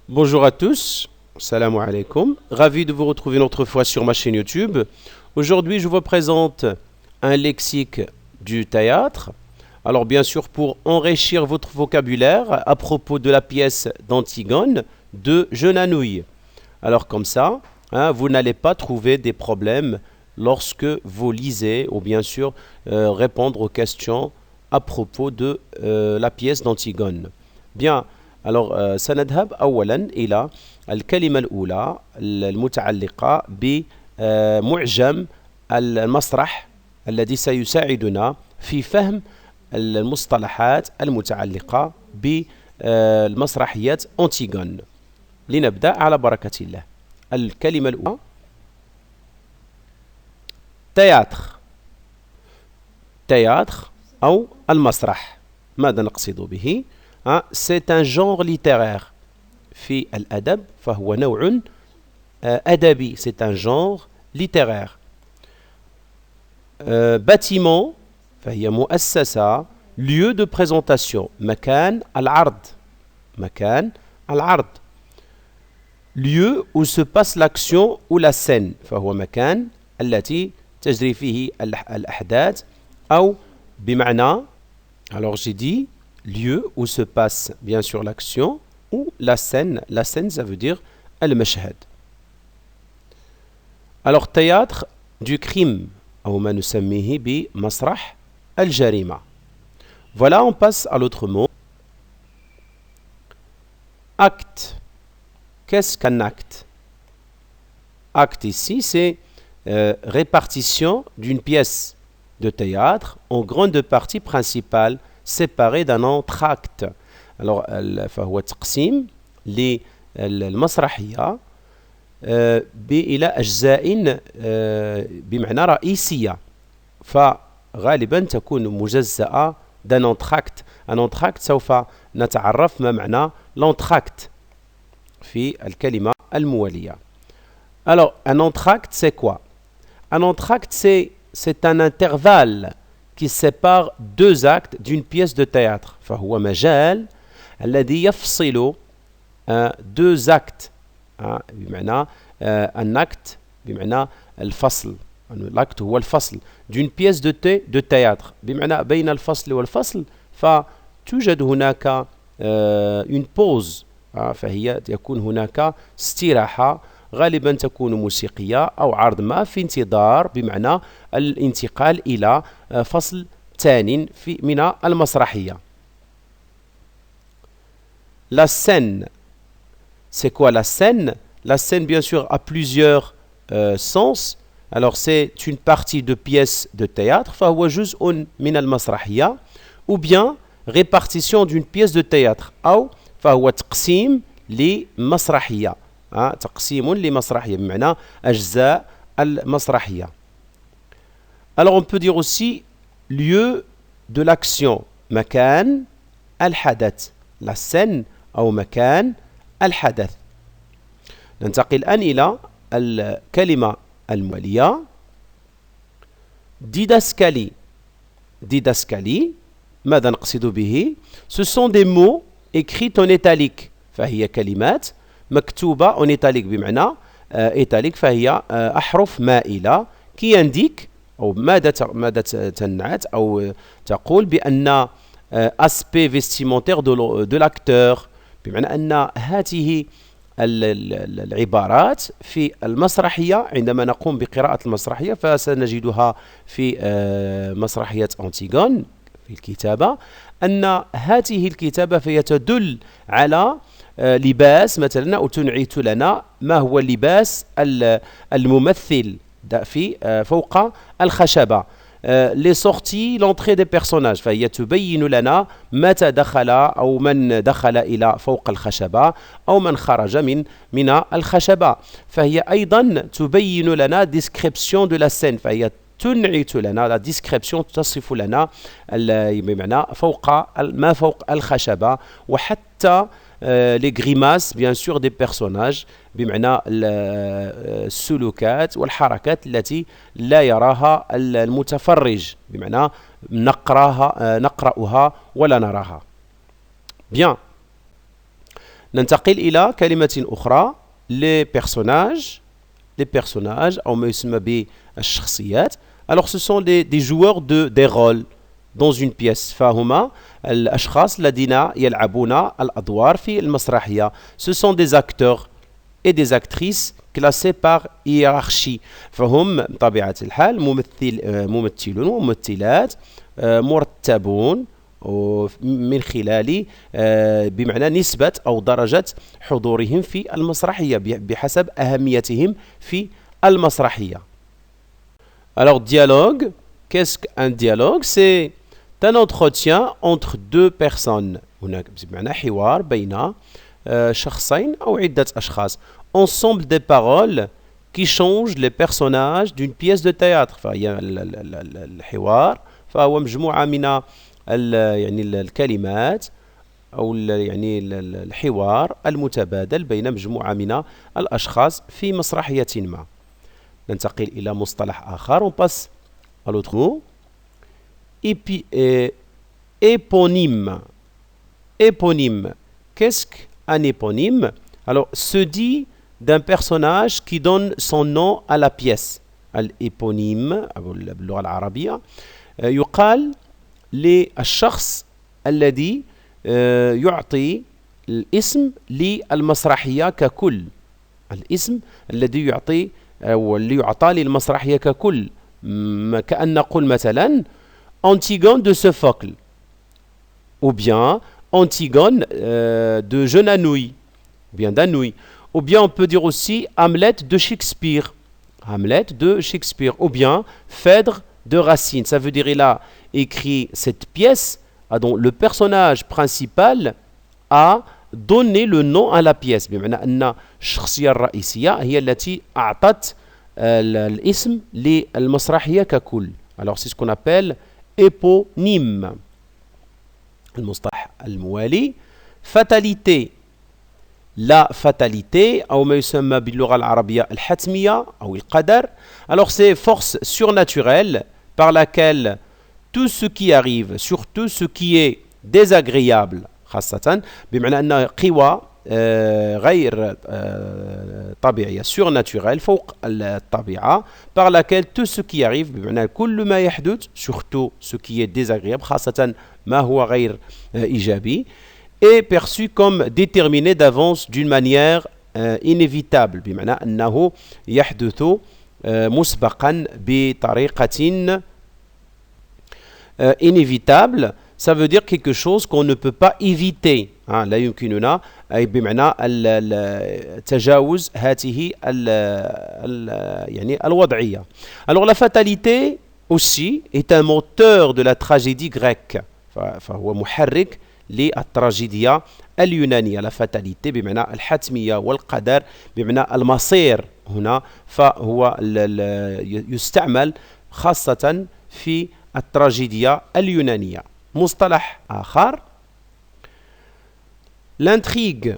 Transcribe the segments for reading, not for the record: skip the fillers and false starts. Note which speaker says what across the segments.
Speaker 1: Bonjour à tous, salam alaikum. Ravi de vous retrouver une autre fois sur ma chaîne YouTube. Aujourd'hui, je vous présente un lexique du théâtre. Alors, bien sûr, pour enrichir votre vocabulaire à propos de la pièce d'Antigone de Genanouille. Alors, comme ça, vous n'allez pas trouver des problèmes lorsque vous lisez ou bien sûr répondre aux questions à propos de la pièce d'Antigone. Bien. Alors سنذهب أولا إلى الكلمة الأولى المتعلقة بمعجم المسرح الذي سيساعدنا في فهم المصطلحات المتعلقة بالمسرحية أنتيغون. لنبدأ على بركة الله. الكلمة الأولى تياتر. تياتر أو المسرح. ماذا نقصد به؟ C'est un genre littéraire. في الأدب فهو نوع أدبي. C'est un genre littéraire. Bâtiment فهي مؤسسة. Lieu de présentation. مكان العرض. مكان العرض. Lieu où se passe l'action ou la scène. فهو مكان التي تجري فيه الأحداث أو بمعنى. Alors j'ai dit lieu où se passe bien sûr l'action ou la scène. La scène, ça veut dire al-mashhad. Alors, théâtre du crime, ou ma nusammihi bi masrah al-jarima. Voilà, on passe à l'autre mot. Acte. Qu'est-ce qu'un acte? Acte ici, c'est répartition d'une pièce de théâtre en grande partie principale séparé d'un entracte. Alors فهو تقسيم للمسرحية إلى أجزاء بمعنى رئيسية فغالبا تكون مجزأة d'un entracte. Un entracte سوف نتعرف ما معنى l'entracte في الكلمة الموالية. Alors un entracte c'est quoi? Un entracte c'est un intervalle qui sépare deux actes d'une pièce de théâtre. فهو مجال الذي يفصل deux actes. بمعنى un acte بمعنى الفصل. l'acte هو الفصل d'une pièce de théâtre. بمعنى بين الفصل والفصل فتوجد هناك une pause. فهي يكون هناك استراحة غالبا تكون موسيقية أو عرض ما في انتظار بمعنى الانتقال إلى فصل ثاني من المسرحية. La scène, c'est quoi la scène? La scène bien sûr a plusieurs sens. Alors c'est une partie de pièce de théâtre فهو جزء من المسرحية ou bien répartition d'une pièce de théâtre أو فهو تقسيم لمسرحية. تقسيم لمسرحية بمعنى أجزاء المسرحية. Alors on peut dire aussi lieu de l'action. مكان الحدث. La scène أو مكان الحدث. ننتقل الآن إلى الكلمة الموالية. ديداسكالي. ديداسكالي ماذا نقصد به؟ Ce sont des mots écrits en italique. فهي كلمات مكتوبة en italique بمعنى italique فهي أحرف مائلة qui indique أو ماذا تنعت أو تقول بأن aspect vestimentaire de l'acteur بمعنى أن هذه العبارات في المسرحية عندما نقوم بقراءة المسرحية فسنجدها في مسرحية أنتيغون في الكتابة أن هذه الكتابة فهي تدل على لباس مثلا أو تنعت لنا ما هو اللباس الممثل في فوق الخشبة. les sorties, l'entrée des personnages فهي تبين لنا متى دخل أو من دخل إلى فوق الخشبة أو من خرج من الخشبة. فهي أيضا تبين لنا description de la scène فهي تنعت لنا la description تصف لنا بمعنى ما فوق الخشبة وحتى les grimaces bien sûr des personnages بمعنى السلوكات والحركات التي لا يراها المتفرج بمعنى نقرأها ولا نراها. Bien. ننتقل إلى كلمة أخرى les personnages أو ما يسمى بالشخصيات. Alors ce sont des joueurs des rôles dans une pièce. فهما الأشخاص الذين يلعبون الأدوار في المسرحية. Ce sont des acteurs et des actrices classés par hiérarchie. فهم بطبيعة الحال ممثلون وممثلات مرتبون من خلال بمعنى نسبة أو درجة حضورهم في المسرحية بحسب أهميتهم في المسرحية. Alors dialogue, qu'est-ce qu'un dialogue? C'est un entretien entre deux personnes. هناك بمعنى حوار بين شخصين أو عدة أشخاص. Ensemble des paroles qui changent les personnages d'une pièce de théâtre. فهي الحوار فهو مجموعة من يعني الكلمات أو يعني الحوار المتبادل بين مجموعة من الأشخاص في مسرحية ما. ننتقل إلى مصطلح آخر. On passe à l'autre mot. Éponyme. Éponyme. Qu'est-ce qu'un éponyme? Alors, se dit d'un personnage qui donne son nom à la pièce. الإيبونيم باللغة العربية يقال للشخص الذي يعطي الاسم للمسرحية ككل. الاسم الذي يعطي أو اللي يعطى للمسرحية ككل. كأن نقول مثلا Antigone de Sophocle ou bien Antigone de Genanouille ou bien d'Anouille, ou bien on peut dire aussi Hamlet de Shakespeare, Hamlet de Shakespeare, ou bien Phèdre de Racine. Ça veut dire il a écrit cette pièce dont le personnage principal a donné le nom à la pièce. بمعنى أن الشخصية الرئيسية هي التي أعطت الاسم للمسرحية ككل. Alors c'est ce qu'on appelle éponyme. المصطلح الموالي fatalité. La fatalité أو ما يسمى باللغة العربية الحتمية أو القدر. Alors c'est force surnaturelle par laquelle tout ce qui arrive, surtout ce qui est désagréable خاصة بمعنى أن قوى غير طبيعية surnaturelle فوق الطبيعة par laquelle tout ce qui arrive بمعنى كل ما يحدث surtout ce qui est désagréable خاصة ما هو غير إيجابي est perçu comme déterminé d'avance d'une manière inévitable بمعنى أنه يحدث مسبقا بطريقة inévitable. Ça veut dire quelque chose qu'on ne peut pas éviter. لا يمكننا أي بمعنى تجاوز هذه يعني الوضعية. Alors la fatalité aussi est un moteur de la tragédie grecque. فهو محرك للتراجيديا اليونانية. la fatalité بمعنى الحتمية والقدر بمعنى المصير هنا فهو يستعمل خاصة في التراجيديا اليونانية. مصطلح آخر l'intrigue.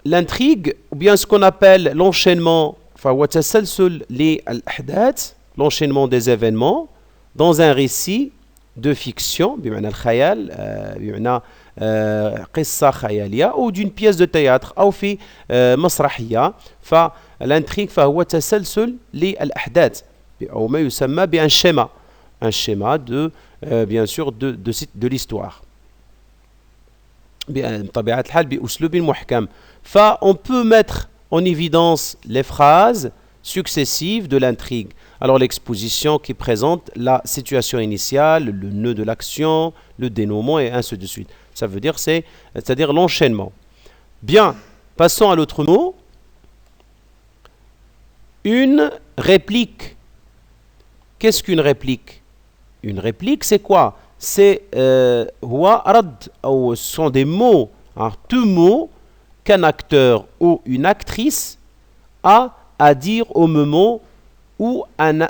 Speaker 1: L'intrigue ou bien ce qu'on appelle l'enchaînement فهو تسلسل للأحداث l'enchaînement des événements dans un récit de fiction بمعنى الخيال بمعنى قصة خيالية أو d'une pièce de théâtre أو في مسرحية. فالانتريغ فهو تسلسل للأحداث أو ما يسمى بأن schéma. Un schéma de bien sûr de l'histoire. بطبيعة الحال بأسلوب محكم. On peut mettre en évidence les phrases successives de l'intrigue. Alors l'exposition qui présente la situation initiale, le nœud de l'action, le dénouement et ainsi de suite. Ça veut dire c'est-à-dire l'enchaînement. Bien, passons à l'autre mot. Une réplique. Qu'est-ce qu'une réplique? Une réplique, c'est quoi? C'est هو رد أو ce sont des mots, deux mots qu'un acteur ou une actrice a à dire au moment où un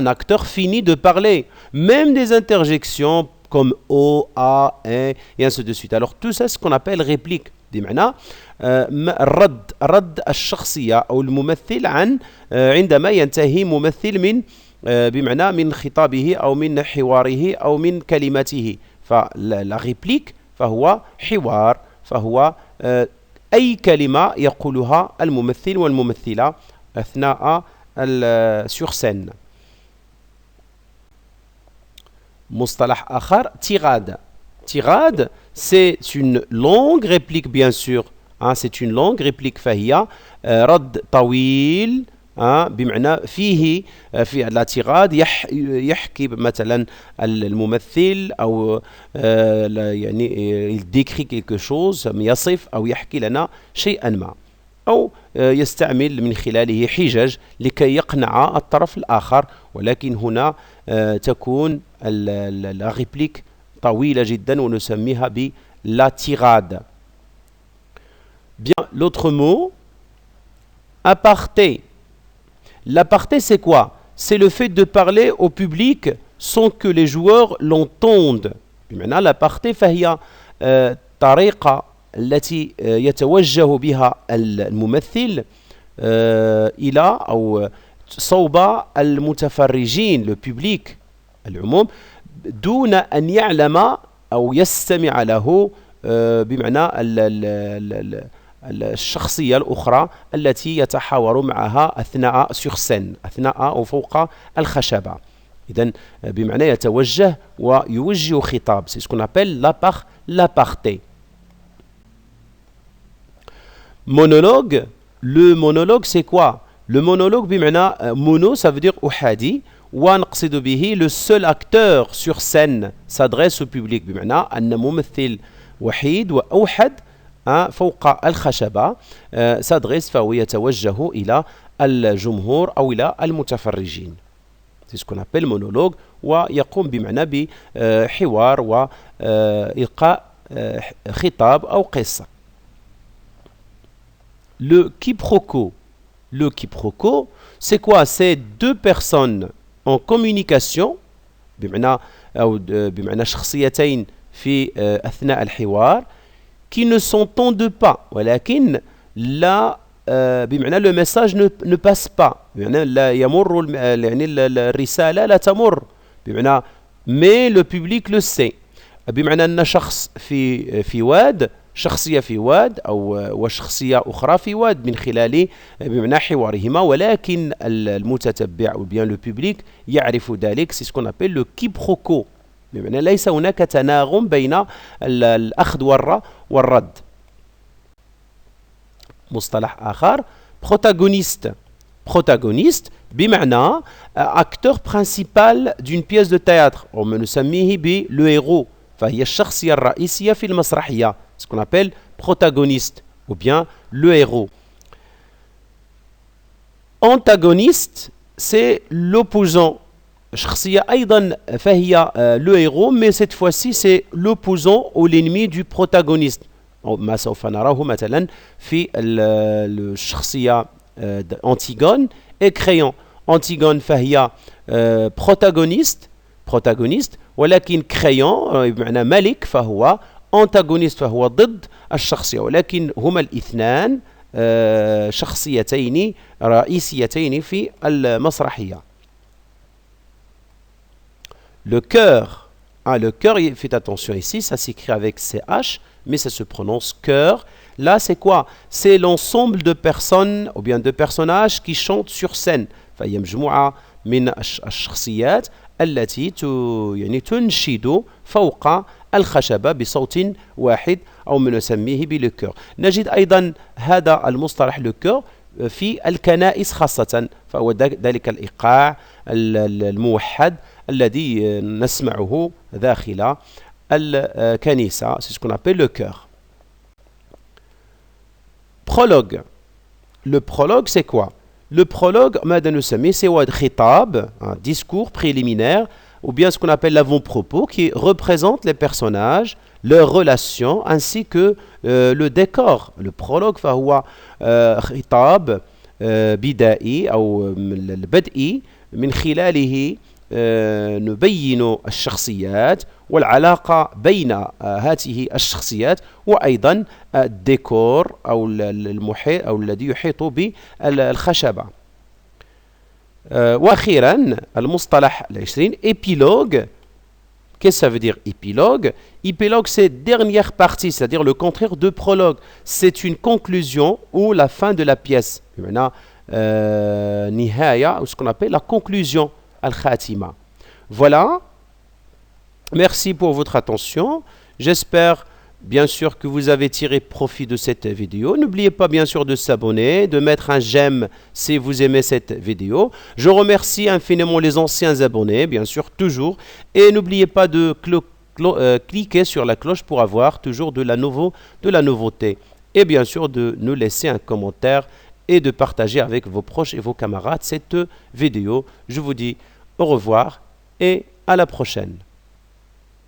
Speaker 1: acteur finit de parler. Même des interjections comme O, A, et ainsi de suite. Alors tout ça, c'est ce qu'on appelle réplique. بمعنى رد الشخصية أو الممثل عن عندما ينتهي ممثل من بمعنى من خطابه أو من حواره أو من كلماته. فلا réplique فهو حوار فهو أي كلمة يقولها الممثل والممثلة أثناء sur scène. مصطلح آخر tirade. Tirade, c'est une longue réplique bien sûr. C'est une longue réplique فهي رد طويل بمعنى فيه في la tirade يحكي مثلا الممثل أو يعني il décrit quelque chose يصف أو يحكي لنا شيئا ما أو يستعمل من خلاله حجج لكي يقنع الطرف الآخر ولكن هنا تكون la réplique طويلة جدا ونسميها ب la tirade. Bien, l'autre mot, aparté. L'aparté, c'est quoi? C'est le fait de parler au public sans que les joueurs l'entendent. بمعنى l'aparté فهي طريقة التي يتوجه بها الممثل إلى أو صوب المتفرجين le public العموم دون أن يعلم أو يستمع له بمعنى الشخصية الأخرى التي يتحاور معها أثناء sur scène أثناء أو فوق الخشبة. إذن بمعنى يتوجه ويوجه خطاب. C'est ce qu'on appelle l'aparté. Monologue. Le monologue c'est quoi? Le monologue بمعنى mono ça veut dire أحادي ونقصد به le seul acteur sur scène s'adresse au public بمعنى أن ممثل وحيد وأوحد فوق الخشبة s'adresse فهو يتوجه إلى الجمهور أو إلى المتفرجين. C'est ce qu'on appelle monologue ويقوم بمعنى بحوار وإلقاء خطاب أو قصة. Le quiproquo. Le quiproquo, c'est quoi? C'est deux personnes en communication بمعنى شخصيتين في أثناء الحوار qui ne s'entendent pas ولكن لا بمعنى le message ne passe pas بمعنى لا يمر يعني الرسالة لا تمر بمعنى mais le public le sait بمعنى أن شخص في واد شخصية في واد أو وشخصية أخرى في واد من خلال بمعنى حوارهما ولكن المتتبع ou bien le public يعرف ذلك. C'est ce qu'on appelle le quiproquo بمعنى ليس هناك تناغم بين الأخذ والرد. مصطلح آخر protagoniste. Protagoniste بمعنى acteur principal d'une pièce de théâtre ونسميه ب le héros فهي الشخصية الرئيسية في المسرحية. Ce qu'on appelle protagoniste ou bien le héros. Antagoniste c'est l'opposant. شخصية أيضا فهي le héros mais cette fois-ci c'est l'opposant ou l'ennemi du protagoniste. ما سوف نراه مثلا في الشخصية Antigone et Créon. Antigone فهي protagoniste ولكن كريون بمعنى ملك فهو antagoniste فهو ضد الشخصية ولكن هما الاثنان شخصيتين رئيسيتين في المسرحية. Le cœur. Le cœur, faites attention ici, ça s'écrit avec CH, mais ça se prononce cœur. Là, c'est quoi? C'est l'ensemble de personnes ou bien de personnages qui chantent sur scène. فهي مجموعة من الشخصيات التي يعني تنشد فوق الخشبة بصوت واحد أو ما نسميه بالكور. نجد أيضا هذا المصطلح لكور في الكنائس خاصة فهو ذلك الإيقاع الموحد الذي نسمعه داخل الكنيسة. C'est ce qu'on appelle le chœur. Prologue. Le prologue c'est quoi? Le prologue ماذا نسميه c'est خطاب un discours préliminaire ou bien ce qu'on appelle l'avant-propos qui représente les personnages, leurs relations ainsi que le décor. Le prologue فهو خطاب بدائي أو البدئي من خلاله نبين الشخصيات والعلاقة بين هذه الشخصيات وأيضا الديكور أو المحيط أو الذي يحيط بالخشبة. وأخيرا المصطلح 20 épilogue Qu'est-ce que ça veut dire épilogue? Épilogue, c'est dernière partie, c'est-à-dire le contraire de prologue. C'est une conclusion ou la fin de la pièce. Maintenant, nihaya, ou ce qu'on appelle la conclusion, al-khatima. Voilà. Merci pour votre attention. J'espère bien sûr que vous avez tiré profit de cette vidéo. N'oubliez pas bien sûr de s'abonner, de mettre un j'aime si vous aimez cette vidéo. Je remercie infiniment les anciens abonnés, bien sûr, toujours. Et n'oubliez pas de cliquer sur la cloche pour avoir toujours de la nouveauté. Et bien sûr de nous laisser un commentaire et de partager avec vos proches et vos camarades cette vidéo. Je vous dis au revoir et à la prochaine.